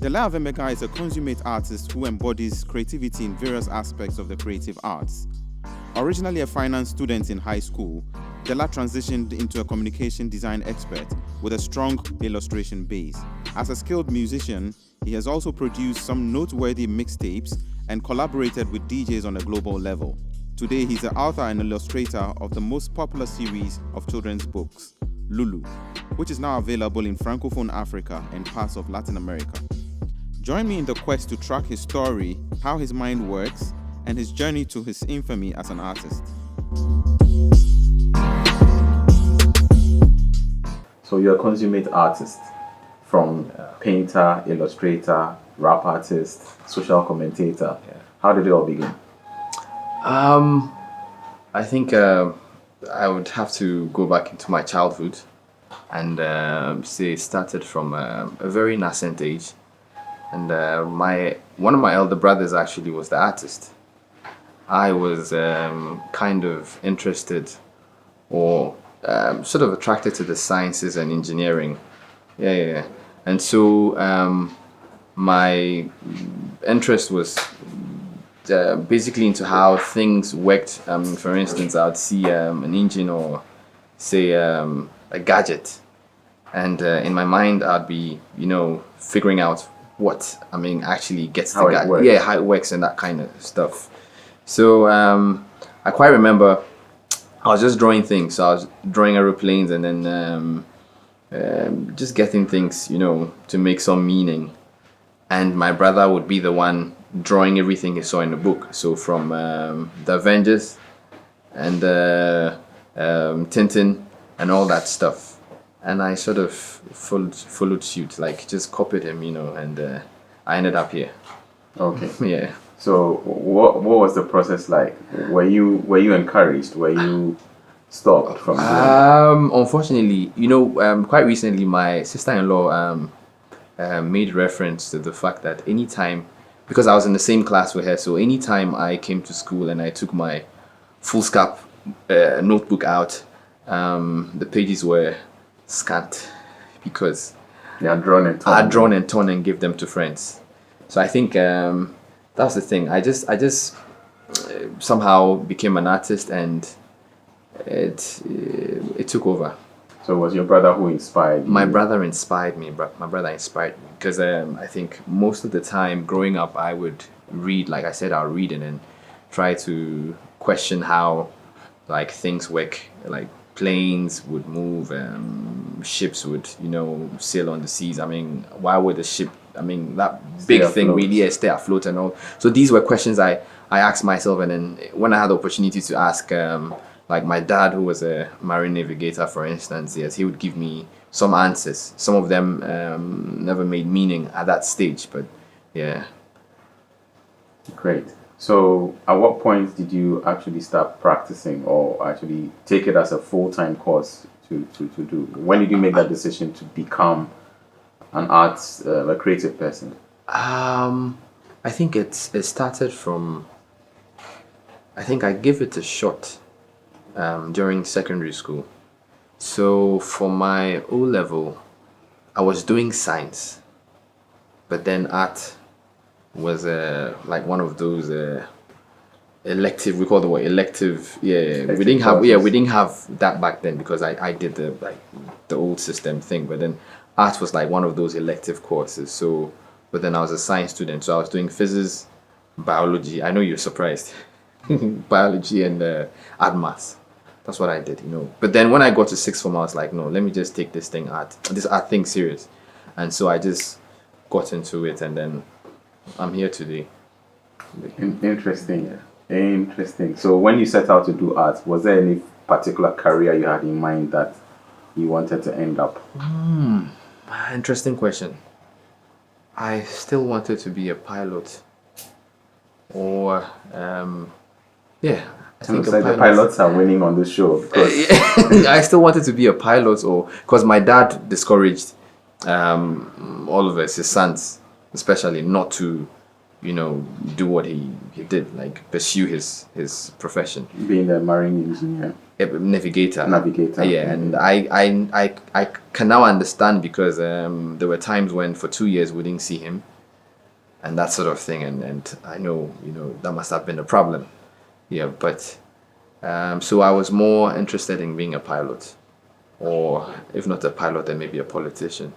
Dela Avemega is a consummate artist who embodies creativity in various aspects of the creative arts. Originally a finance student in high school, Dela transitioned into a communication design expert with a strong illustration base. As a skilled musician, he has also produced some noteworthy mixtapes and collaborated with DJs on a global level. Today, he's the author and illustrator of the most popular series of children's books, Lulu, which is now available in Francophone Africa and parts of Latin America. Join me in the quest to track his story, how his mind works, and his journey to his infamy as an artist. So you're a consummate artist, from painter, illustrator, rap artist, social commentator. Yeah. How did it all begin? I think I would have to go back into my childhood and say it started from a very nascent age. And one of my elder brothers actually was the artist. I was kind of interested or sort of attracted to the sciences and engineering. Yeah. And so my interest was basically into how things worked. For instance, I would see an engine or say a gadget, and in my mind I'd be figuring out what actually gets How the it gadget, works. how it works and that kind of stuff. So I quite remember I was just drawing things. So I was drawing aeroplanes and then just getting things to make some meaning, and my brother would be the one drawing everything he saw in the book. So from the Avengers and Tintin and all that stuff. And I sort of followed suit, like just copied him, and I ended up here. Okay. Yeah. So what was the process like? Were you encouraged? Were you stopped from doing Unfortunately, quite recently my sister-in-law made reference to the fact that anytime, because I was in the same class with her, so anytime I came to school and I took my foolscap notebook out, the pages were scant because You had drawn it. I had drawn and torn and give them to friends. So I think that's the thing. I just somehow became an artist, and it took over. So it was your brother who inspired you? My brother inspired me. My brother inspired me because I think most of the time growing up, I would read. Like I said, I'll read and then try to question how things work. Like planes would move, ships would sail on the seas. Why would a ship? That big thing afloat. really stay afloat and all. So these were questions I asked myself, and then when I had the opportunity to ask. Like my dad, who was a marine navigator, for instance, yes, he would give me some answers. Some of them never made meaning at that stage, but yeah. Great. So at what point did you actually start practicing or actually take it as a full-time course to do? When did you make that decision to become an arts, a creative person? I think it started from, I think I gave it a shot during secondary school. So for my O level, I was doing science, but then art was one of those elective. We call the word elective. Yeah, we didn't have. Yeah, we didn't have that back then because I did the old system thing. But then art was one of those elective courses. So, but then I was a science student, so I was doing physics, biology. I know you're surprised. Biology and art maths. That's what I did, But then when I got to sixth form, I was like, no, let me just take this art thing serious. And so I just got into it, and then I'm here today. Interesting. Yeah. Interesting. So when you set out to do art, was there any particular career you had in mind that you wanted to end up? Interesting question. I still wanted to be a pilot, or yeah. I think the pilots are winning on this show because I still wanted to be a pilot, or because my dad discouraged all of us, his sons especially, not to do what he did, like pursue his profession. Being a marine engineer. Navigator. Navigator. Yeah, and I can now understand because there were times when for 2 years we didn't see him, and that sort of thing, and I know that must have been a problem. Yeah, but so I was more interested in being a pilot, or if not a pilot, then maybe a politician.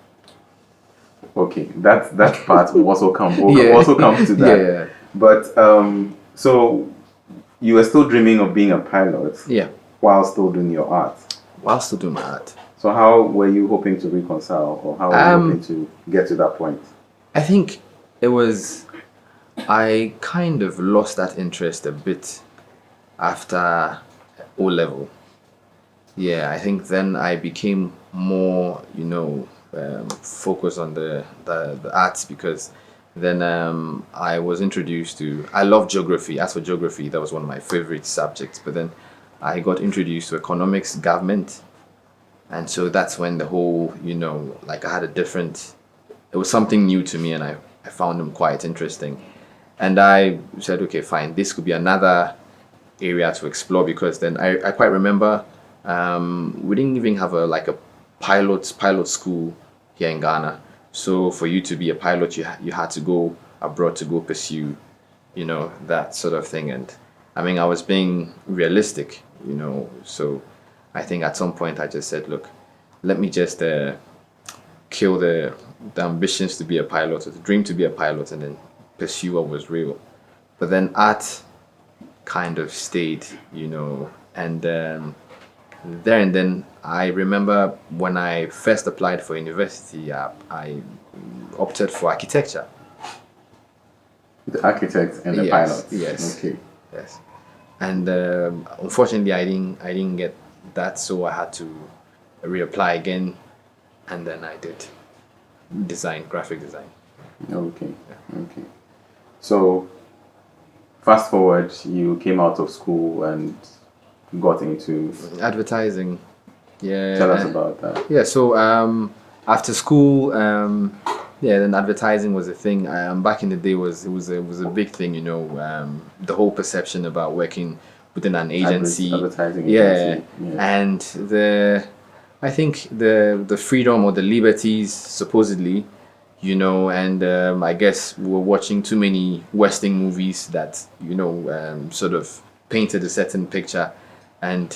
Okay, that part will also come. We'll Yeah. also come to that. Yeah. But so you were still dreaming of being a pilot. Yeah, While still doing your art. while still doing my art. So how were you hoping to reconcile, or how were you hoping to get to that point? I think it was, I kind of lost that interest a bit after O level. Yeah, I think then I became more, focused on the arts because then I was introduced to, I love geography. As for geography, that was one of my favorite subjects. But then I got introduced to economics, government. And so that's when the whole, like I had a different, it was something new to me and I found them quite interesting. And I said, okay, fine, this could be another area to explore because then I quite remember we didn't even have a pilot school here in Ghana. So for you to be a pilot, you had to go abroad to go pursue, that sort of thing. And I mean, I was being realistic, so I think at some point I just said, look, let me just kill the ambitions to be a pilot, or the dream to be a pilot, and then pursue what was real. But then art kind of stayed, and there and then I remember when I first applied for university, I opted for architecture. The architect and the Yes, pilot. yes. Okay. Yes, and unfortunately I didn't get that, so I had to reapply again, and then I did graphic design. Okay. Okay. So fast forward, you came out of school and got into Advertising. Yeah. tell us about that. Yeah, so after school, then advertising was a thing. Back in the day, it was a big thing. The whole perception about working within an agency. Advertising Yeah, agency. Yeah. and I think the freedom or the liberties supposedly, and I guess we were watching too many Western movies that sort of painted a certain picture. And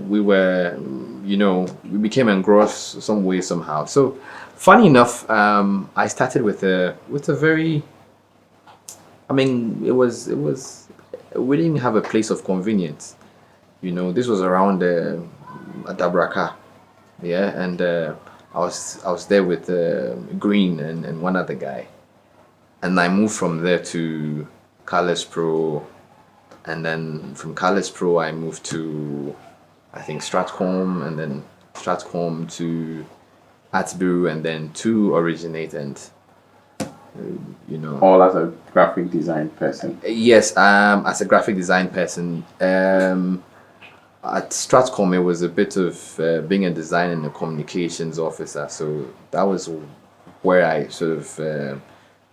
we were, we became engrossed some way somehow. So, funny enough, I started with a very, I mean, it was we didn't have a place of convenience. This was around Adabraka, yeah, and I was there with Green and one other guy, and I moved from there to Carlos Pro. And then from Carlos Pro, I moved to, I think, Stratcom, and then Stratcom to Artsbureau, and then to Originate, and All as a graphic design person. Yes, as a graphic design person, at Stratcom it was a bit of being a design and a communications officer. So that was where I sort of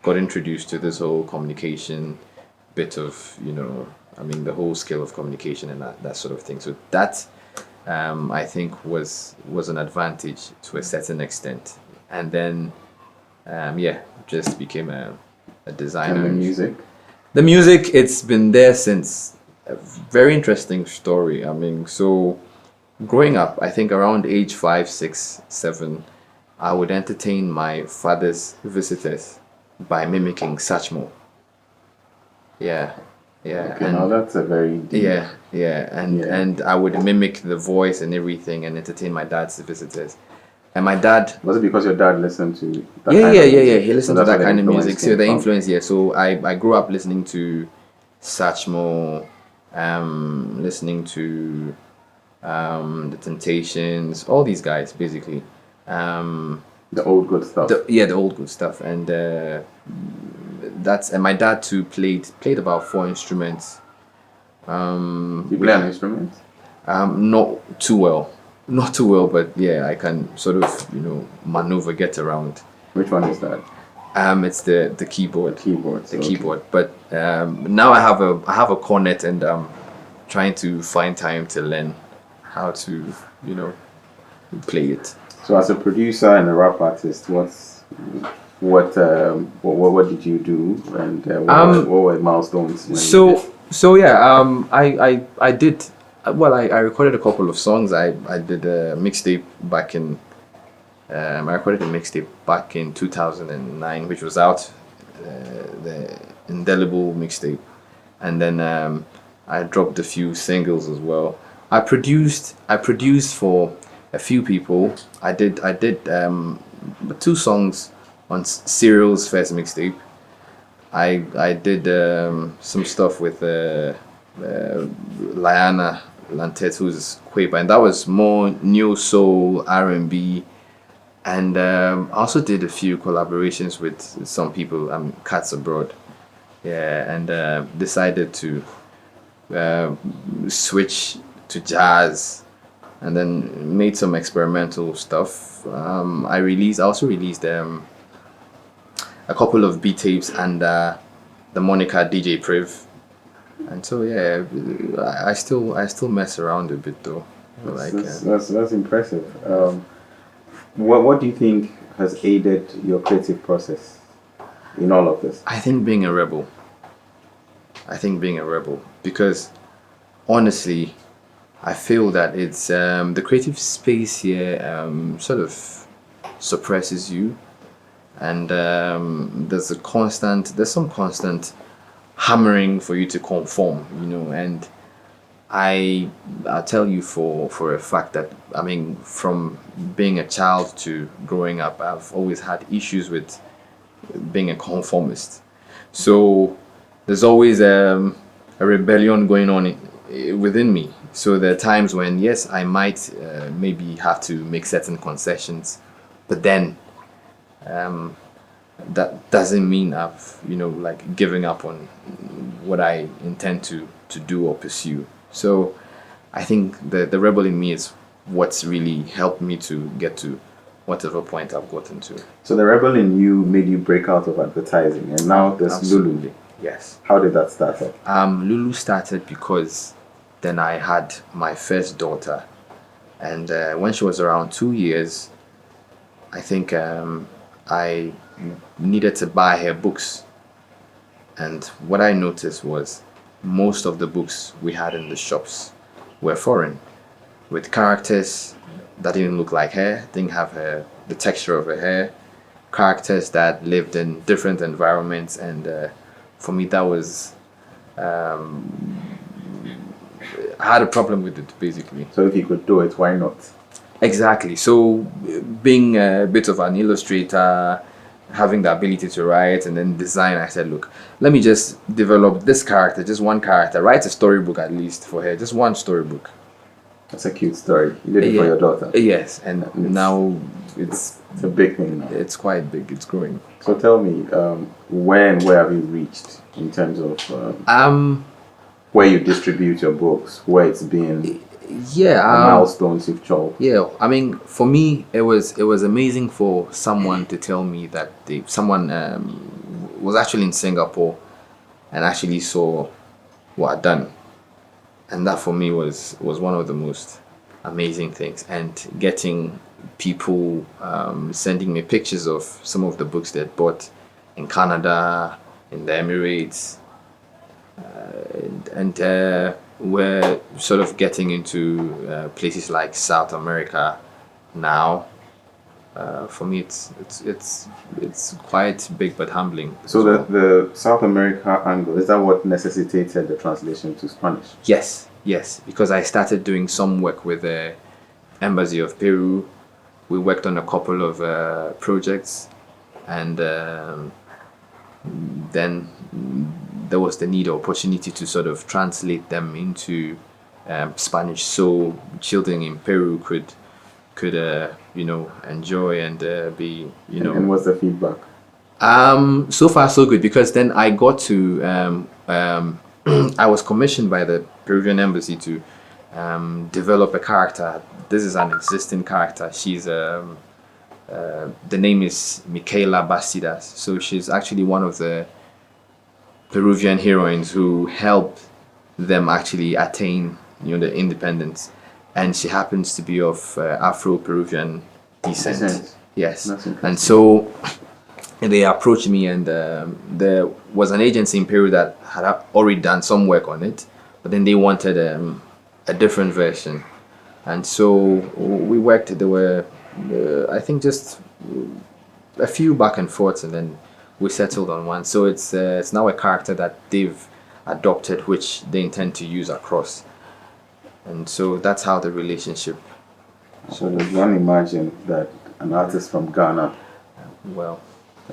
got introduced to this whole communication bit of the whole skill of communication and that sort of thing. So that I think was an advantage to a certain extent. And then just became a designer. And the music. The music, it's been there since. A very interesting story. I mean, so growing up, I think around age 5, 6, 7, I would entertain my father's visitors by mimicking Satchmo. Yeah. Okay, now that's a very deep. And I would mimic the voice and everything and entertain my dad's visitors. And my dad, Was it because your dad listened to that yeah, kind of music? he listened So to that's that where kind of influence music. So came the from. influence, yeah. So I grew up listening to Satchmo, listening to the Temptations, all these guys basically. The old good stuff. The old good stuff, and and my dad too played about 4 instruments. You play an instrument? Not too well, but yeah, I can sort of maneuver, get around. Which one is that? It's the keyboard. Keyboards. The okay. keyboard. But now I have a cornet, and trying to find time to learn how to, you know, play it. So as a producer and a rap artist, what did you do, and what were milestones? When you did? So yeah, I did. Well, I recorded a couple of songs. I did a mixtape back in. I recorded a mixtape back in 2009, which was out, the indelible mixtape, and then I dropped a few singles as well. I produced for a few people. I did 2 songs on Cyril's first mixtape. I did some stuff with Liana Lantet, who's Quaper, and that was more new soul R&B. And I also did a few collaborations with some people, Cats Abroad. Yeah, and decided to switch to jazz, and then made some experimental stuff. I also released a couple of beat tapes under the moniker DJ Priv. And so yeah, I still mess around a bit though. That's impressive. What do you think has aided your creative process in all of this? I think being a rebel. Because honestly, I feel that it's the creative space here sort of suppresses you, and there's some constant hammering for you to conform, you know. And I'll tell you for a fact that, I mean, from being a child to growing up, I've always had issues with being a conformist. So there's always a rebellion going on within me. So there are times when, yes, I might maybe have to make certain concessions, but then that doesn't mean I've, you know, like giving up on what I intend to do or pursue. So I think the rebel in me is what's really helped me to get to whatever point I've gotten to. So the rebel in you made you break out of advertising, and now there's Absolutely. Lulu. Yes. How did that start up? Lulu started because then I had my first daughter, and when she was around 2 years, I think I needed to buy her books. And what I noticed was most of the books we had in the shops were foreign, with characters that didn't look like her, didn't have the texture of her hair, characters that lived in different environments. And for me, that was I had a problem with it, basically. So if you could do it, why not? Exactly. So being a bit of an illustrator, having the ability to write and then design, I said, look, let me just develop this character, just one character, write a storybook at least for her, just one storybook. That's a cute story. You did it for your daughter. Yes, and now it's a big thing now. It's quite big. It's growing. So tell me, where have you reached in terms of where you distribute your books, where it's been? Yeah, milestones you've chosen. Yeah, I mean, for me, it was amazing for someone to tell me that someone was actually in Singapore and actually saw what I'd done, and that for me was one of the most amazing things. And getting people sending me pictures of some of the books they'd bought in Canada, in the Emirates, and we're sort of getting into places like South America now. For me, it's quite big but humbling. So the South America angle, is that what necessitated the translation to Spanish? Yes, because I started doing some work with the Embassy of Peru. We worked on a couple of projects, and then there was the need or opportunity to sort of translate them into Spanish, so children in Peru could enjoy and be And what's the feedback? So far so good, because then I got to I was commissioned by the Peruvian embassy to develop a character. This is an existing character. She's The name is Michaela Bastidas. So she's actually one of the Peruvian heroines who helped them actually attain, the independence. And she happens to be of Afro-Peruvian descent. Descent. Yes. That's interesting. And so they approached me, and there was an agency in Peru that had already done some work on it, but then they wanted a different version. And so we worked. There were, I think, just a few back and forths, and then we settled on one. So it's now a character that they've adopted, which they intend to use across. And so that's how the relationship. So you can imagine that an artist from Ghana Well,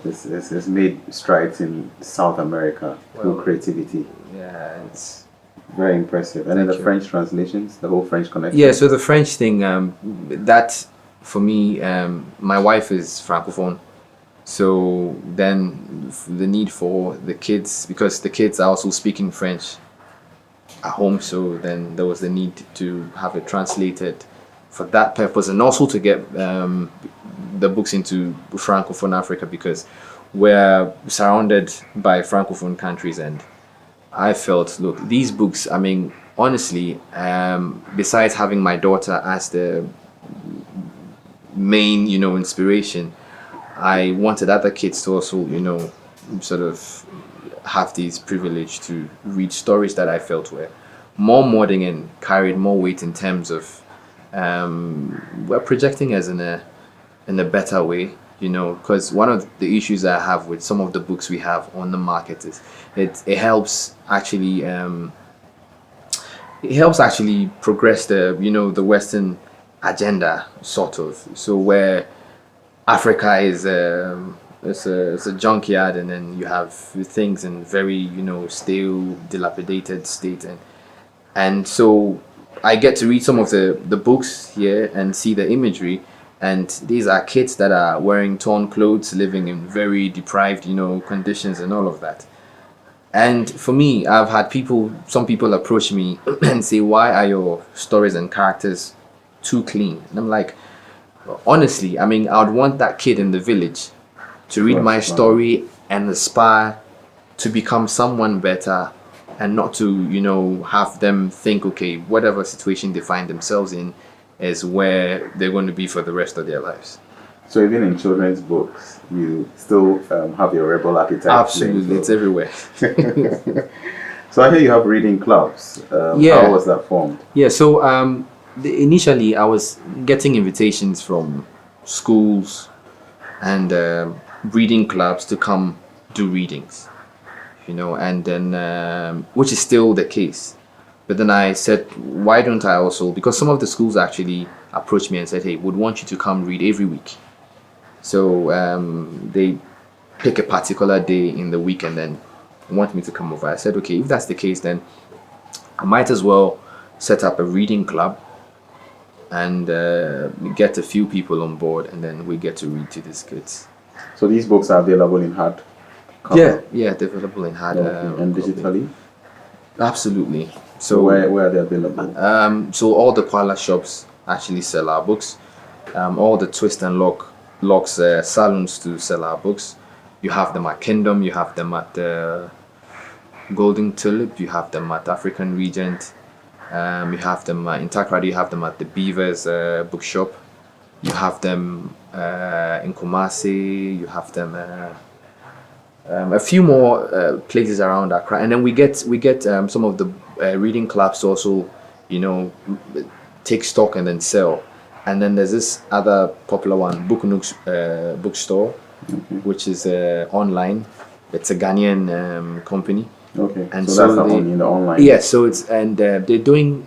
has made strides in South America through Well, creativity. yeah, it's Very impressive. And then the Thank you. French translations, the whole French connection. yeah. So the French thing, that for me, my wife is francophone, so then the need for the kids, because the kids are also speaking French at home, so then there was the need to have it translated for that purpose, and also to get the books into francophone Africa, because we're surrounded by francophone countries. And I felt, look, these books, I mean, honestly, besides having my daughter as the main, inspiration, I wanted other kids to also, sort of have this privilege to read stories that I felt were more modern and carried more weight in terms of we're projecting us in a better way, because one of the issues I have with some of the books we have on the market is it helps actually progress the Western agenda, sort of. So where Africa is it's a junkyard, and then you have things in very stale, dilapidated state, and so I get to read some of the books here and see the imagery, and these are kids that are wearing torn clothes, living in very deprived conditions and all of that. And for me, I've had some people approach me and say, why are your stories and characters too clean? And I'm like, honestly, I mean, I would want that kid in the village to read my story and aspire to become someone better, and not to, have them think, okay, whatever situation they find themselves in is where they're going to be for the rest of their lives. So even in children's books, you still have your rebel appetite. Absolutely, it's everywhere. So I hear you have reading clubs. Yeah. How was that formed? Yeah, so initially I was getting invitations from schools and reading clubs to come do readings, and then which is still the case. But then I said, why don't I also, because some of the schools actually approached me and said, hey, would want you to come read every week. So they pick a particular day in the week and then want me to come over. I said, okay, if that's the case, then I might as well set up a reading club and get a few people on board, and then we get to read to these kids. So these books are available in hard cover? Yeah, they're available in hard and copy. digitally? Absolutely. So where are they available? So all the Kuala shops actually sell our books. All the twist and locks salons to sell our books. You have them at Kingdom, you have them at Golden Tulip, you have them at African Regent, you have them in Takrady, you have them at the Beavers bookshop, you have them in Kumasi, you have them a few more places around Accra, and then we get some of the reading clubs to also take stock and then sell. And then there's this other popular one, Book Nook's bookstore, which is online. It's a Ghanaian company. Okay, And so so that's they- only in the online. Yeah, so it's they're doing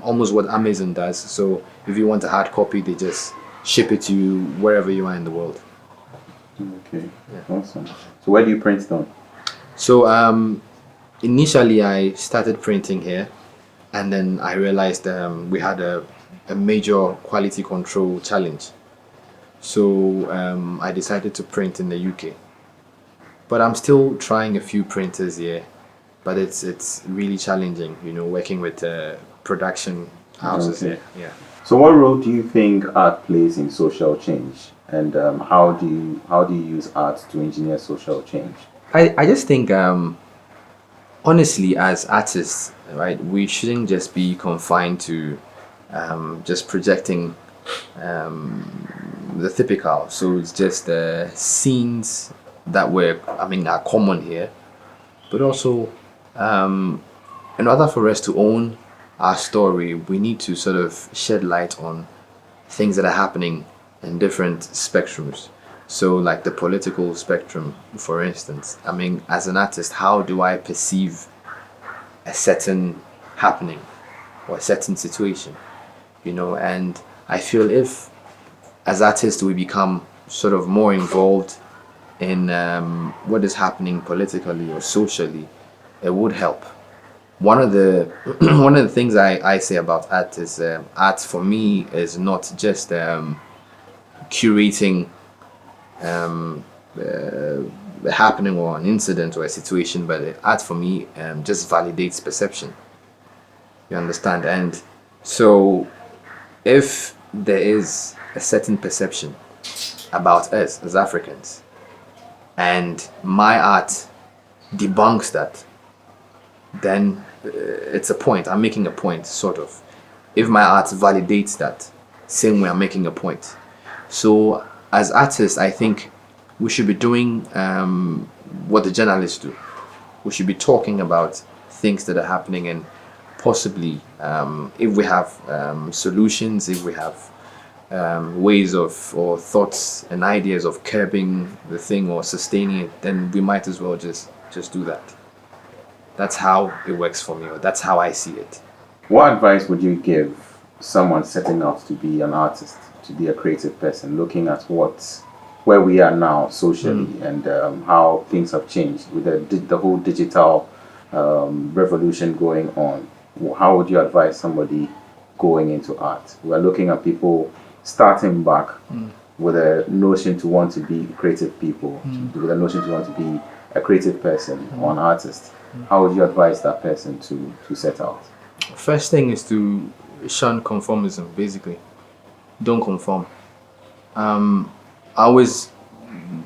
almost what Amazon does. So if you want a hard copy, they just ship it to you wherever you are in the world. Okay, awesome. So where do you print them? So initially I started printing here, and then I realized we had a major quality control challenge. So I decided to print in the UK. But I'm still trying a few printers here, but it's really challenging, working with production houses Okay. here. Yeah. So, what role do you think art plays in social change, and how do you use art to engineer social change? I just think honestly, as artists, right, we shouldn't just be confined to just projecting the typical. So it's just the scenes that are common here, but also in order for us to own our story, we need to sort of shed light on things that are happening in different spectrums. So, like the political spectrum, for instance. I mean, as an artist, how do I perceive a certain happening or a certain situation? And I feel if, as artists, we become sort of more involved in what is happening politically or socially, it would help. One of the one of the things I say about art is art for me is not just curating a happening or an incident or a situation, but art for me just validates perception. You understand? And so, if there is a certain perception about us as Africans, and my art debunks that, then it's a point. I'm making a point, sort of. If my art validates that, same way I'm making a point. So, as artists, I think we should be doing what the journalists do. We should be talking about things that are happening, and possibly, if we have solutions, if we have ways of or thoughts and ideas of curbing the thing or sustaining it, then we might as well just do that. That's how it works for me, or that's how I see it. What advice would you give someone setting out to be an artist, to be a creative person, looking at where we are now socially and how things have changed with the whole digital revolution going on? How would you advise somebody going into art? We're looking at people starting back with a notion to want to be creative people, with a notion to want to be a creative person or an artist. How would you advise that person to set out? First thing is to shun conformism, basically. Don't conform. I always,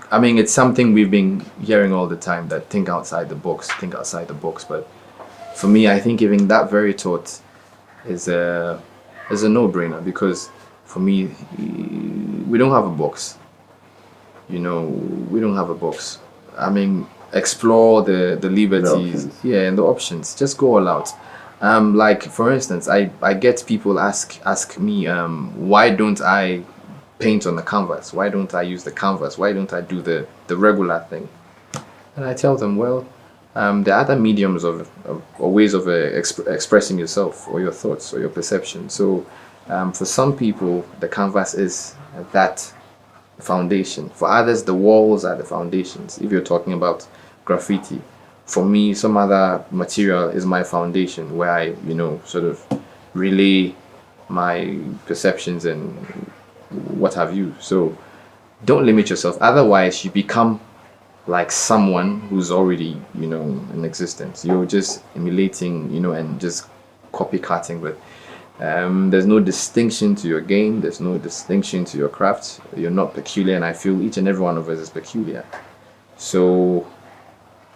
I mean, it's something we've been hearing all the time, that think outside the box, think outside the box. But for me, I think even that very thought is a no-brainer, because for me, we don't have a box. We don't have a box. I mean, explore the liberties, and the options. Just go all out. Like for instance, I get people ask me, why don't I paint on the canvas? Why don't I use the canvas? Why don't I do the regular thing? And I tell them, well, there are other mediums or ways of expressing yourself or your thoughts or your perception. So for some people, the canvas is that foundation. For others, the walls are the foundations. If you're talking about graffiti, for me, some other material is my foundation, where I, sort of relay my perceptions and what have you. So don't limit yourself. Otherwise, you become like someone who's already, in existence. You're just emulating, and just copycatting. But there's no distinction to your game. There's no distinction to your craft. You're not peculiar, and I feel each and every one of us is peculiar. So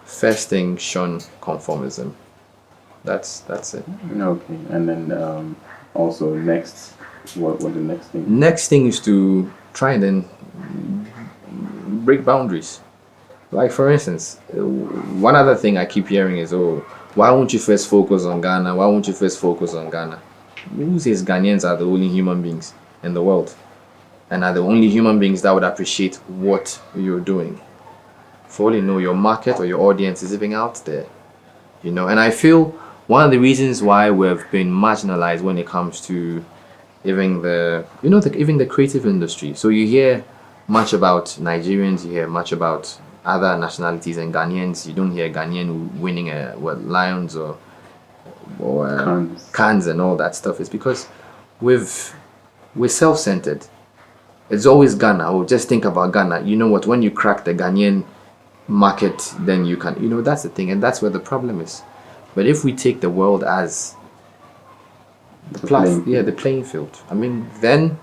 first thing, shun conformism. That's it. Okay, and then also next, what the next thing? Next thing is to try and then break boundaries. Like for instance, one other thing I keep hearing is, oh, why won't you first focus on Ghana? Why won't you first focus on Ghana? Who says Ghanaians are the only human beings in the world, and are the only human beings that would appreciate what you're doing? For all you know, your market or your audience is even out there, And I feel one of the reasons why we've been marginalized when it comes to even even the creative industry. So you hear much about Nigerians, you hear much about other nationalities, and Ghanaians. You don't hear Ghanaian winning Lions or Cannes and all that stuff. It's because we're self-centered. It's always Ghana. Or just think about Ghana. You know what? When you crack the Ghanaian market, then you can, that's the thing, and that's where the problem is. But if we take the world as the playing field. I mean, then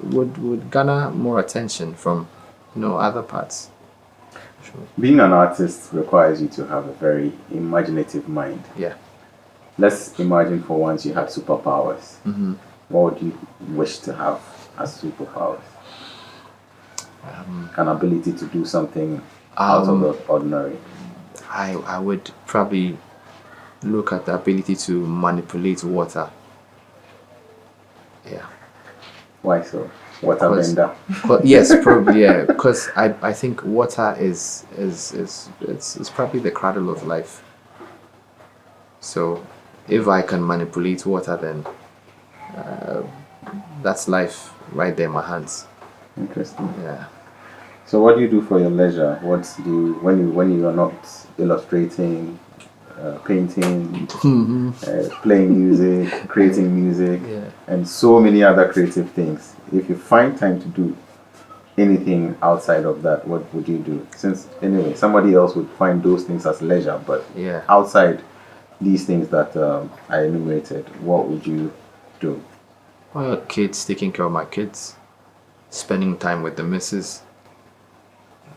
would garner more attention from other parts. Sure. Being an artist requires you to have a very imaginative mind. Yeah. Let's imagine for once you had superpowers. Mm-hmm. What would you wish to have as superpowers? An ability to do something out of the ordinary. I would probably look at the ability to manipulate water. Yeah. Why so? Water bender. Yes, probably, yeah. Because I think water is probably the cradle of life. So if I can manipulate water, then that's life right there in my hands. Interesting. Yeah. So what do you do for your leisure? What do you when you are not illustrating, painting, playing music, creating music, and so many other creative things? If you find time to do anything outside of that, what would you do? Since anyway, somebody else would find those things as leisure, but outside these things that I enumerated, what would you do? Well, kids, taking care of my kids, spending time with the missus,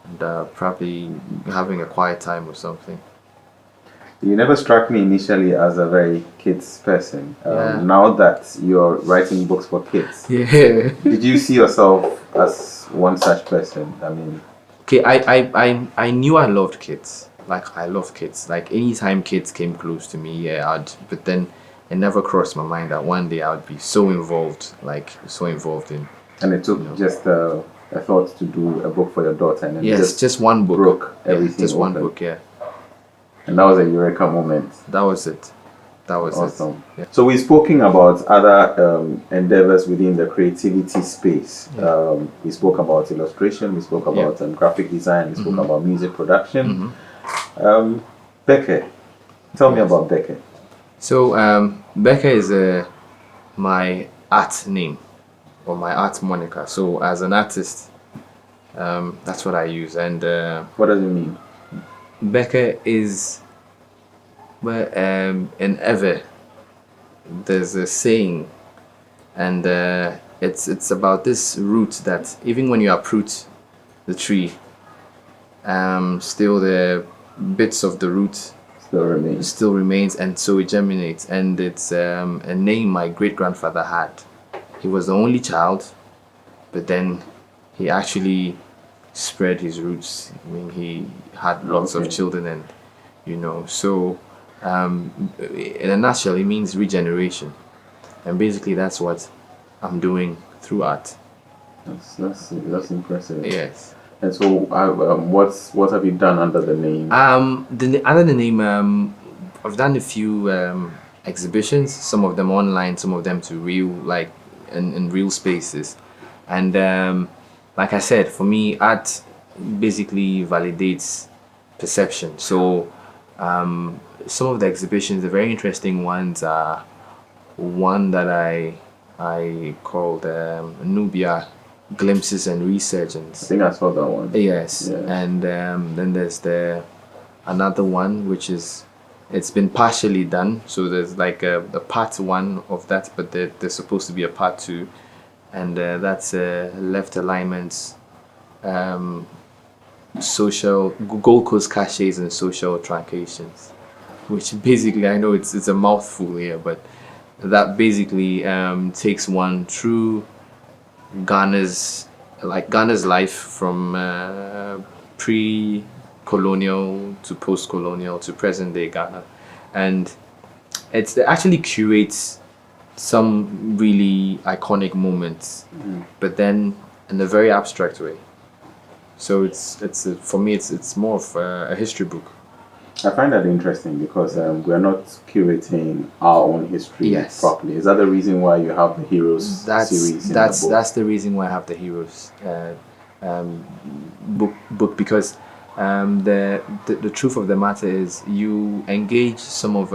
and probably having a quiet time or something. You never struck me initially as a very kids person. Now that you're writing books for kids, did you see yourself as one such person? I mean, okay, I knew I loved kids. Like I love kids. Like anytime kids came close to me, but then it never crossed my mind that one day I would be so involved in. And it took just a thought to do a book for your daughter, and then just one book. Broke everything. Just one open. book, yeah. And that was a eureka moment. That was it. Awesome. Yeah. So we've spoken about other endeavors within the creativity space. We spoke about illustration. We spoke about graphic design. We spoke about music production. Becca, tell me about Becca. So Becca is my art name or my art moniker. So as an artist, that's what I use. And what does it mean? Becca is in Ewe. There's a saying, and it's about this root that even when you uproot the tree, still the bits of the root still remains, and so it germinates. And it's a name my great grandfather had. He was the only child, but then he actually spread his roots. I mean, he had lots of children, and so in a nutshell, it means regeneration, and basically that's what I'm doing through art. That's impressive. Yes. And so, what have you done under the name? Under the name, I've done a few exhibitions. Some of them online, some of them to real, like in real spaces, and like I said, for me, art basically validates perception. So, some of the exhibitions, the very interesting ones, are one that I called Nubia Glimpses and Resurgence. I think I saw that one. Yes, and then there's another one which it's been partially done. So there's like a part one of that, but there's supposed to be a part two, and that's left alignments, social Gold Coast caches and social truncations, which basically, I know it's a mouthful here, but that basically takes one through Ghana's life from pre-colonial to post-colonial to present-day Ghana, and it actually curates some really iconic moments, but then in a very abstract way. So for me it's more of a history book. I find that interesting because we're not curating our own history properly. Is that the reason why you have the Heroes series in the book? That's the reason why I have the Heroes book, because the truth of the matter is you engage some of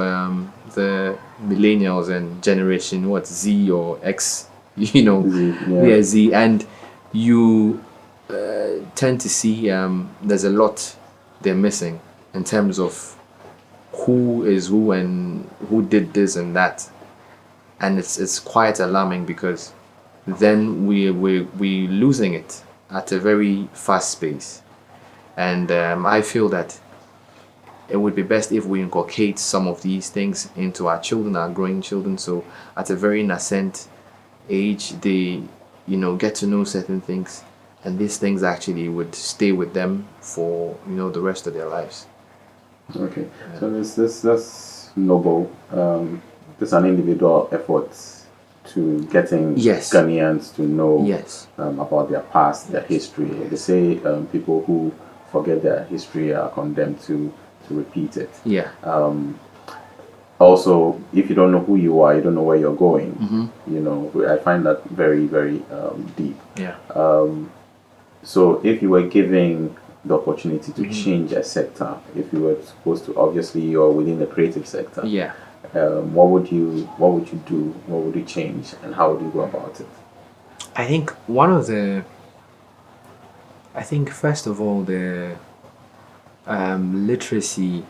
the millennials and generation Z or X, Z, and you tend to see there's a lot they're missing in terms of who is who and who did this and that. and it's quite alarming because then we losing it at a very fast pace, and I feel that it would be best if we inculcate some of these things into our children, our growing children, so at a very nascent age they get to know certain things, and these things actually would stay with them for the rest of their lives. Okay, so that's noble. This is an individual effort to getting Yes. Ghanaians to know Yes. about their past, their history. They say people who forget their history are condemned to repeat it. Yeah. Also, if you don't know who you are, you don't know where you're going. Mm-hmm. I find that very, very deep. Yeah. So if you were given the opportunity to Mm-hmm. change a sector, if you were supposed to, obviously you're within the creative sector. Yeah. What would you do? What would you change, and how would you go about it? I think first of all the literacy,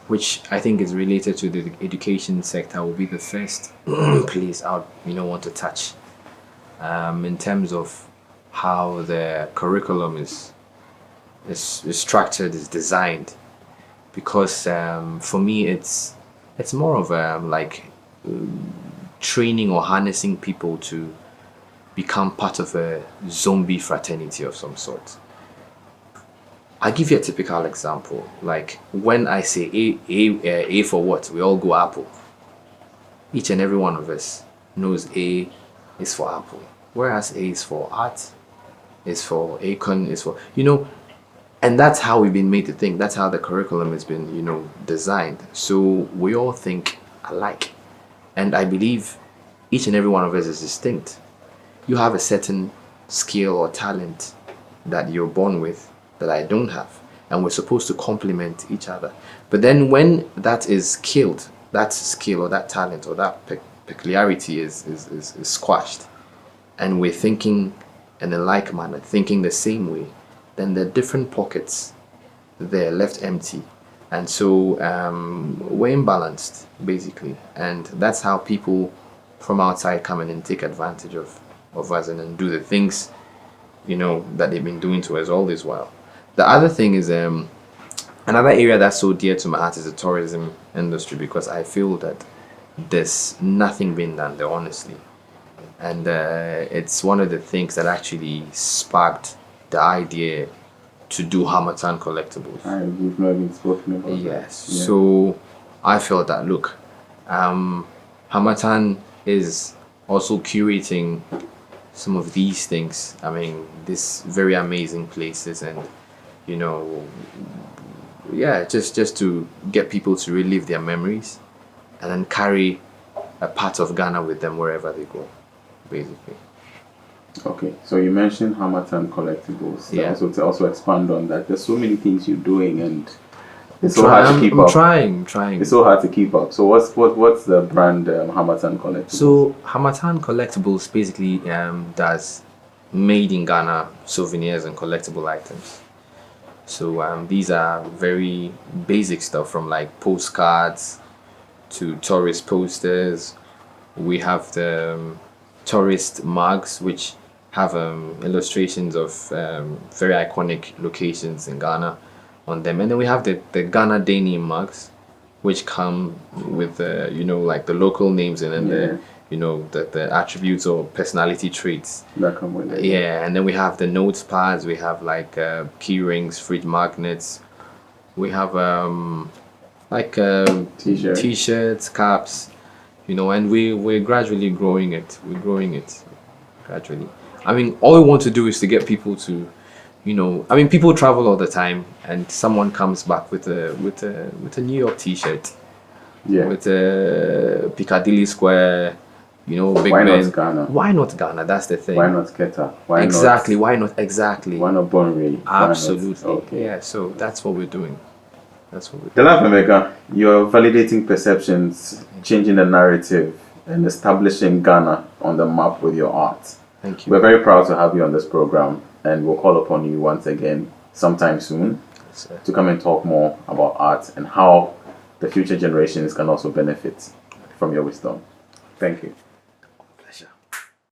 which I think is related to the education sector, will be the first place I would want to touch, in terms of how the curriculum is structured, is designed, because for me it's more of like training or harnessing people to become part of a zombie fraternity of some sort. I'll give you a typical example. Like when I say A for what, we all go Apple. Each and every one of us knows A is for Apple, whereas A is for art, is for Akon, is for and that's how we've been made to think. That's how the curriculum has been designed. So we all think alike, and I believe each and every one of us is distinct. You have a certain skill or talent that you're born with that I don't have, and we're supposed to complement each other. But then when that is killed, that skill or that talent or that peculiarity is squashed, and we're thinking in a like manner, thinking the same way, then the different pockets they're left empty, and so we're imbalanced basically, and that's how people from outside come in and take advantage of us and do the things that they've been doing to us all this while. The other thing is another area that's so dear to my heart is the tourism industry, because I feel that there's nothing being done there, honestly, and it's one of the things that actually sparked the idea to do Hamatan collectibles. We've not even spoken about Yes. that. Yeah. So I felt that look, Hamatan is also curating some of these things. I mean, these very amazing places, and just to get people to relive their memories, and then carry a part of Ghana with them wherever they go, basically. Okay, so you mentioned Hamatan collectibles. Yeah. Also, to also expand on that, there's so many things you're doing, and it's so hard to keep up. I'm trying. It's so hard to keep up. So what's the brand Hamatan collectibles? So Hamatan Collectibles basically does made in Ghana souvenirs and collectible items. So these are very basic stuff, from like postcards to tourist posters. We have the tourist mugs, which have illustrations of very iconic locations in Ghana on them, and then we have the Ghana Dani mugs, which come with like the local names and then the attributes or personality traits that come with it. Yeah, and then we have the notepads. We have like key rings, fridge magnets. We have t-shirts, caps, and we're gradually growing it. We're growing it gradually. I mean, all we want to do is to get people to, I mean, people travel all the time, and someone comes back with a New York t-shirt, with a Piccadilly Square, Big Why Ben. not Ghana? Why not Ghana? That's the thing. Why not Keta? Why not exactly? Why not Bonray? Absolutely. Okay. Yeah. So that's what we're doing. Dela Avemega, you're validating perceptions, changing the narrative, and establishing Ghana on the map with your art. Thank you. We're very proud to have you on this program, and we'll call upon you once again sometime soon to come and talk more about art and how the future generations can also benefit from your wisdom. Thank you.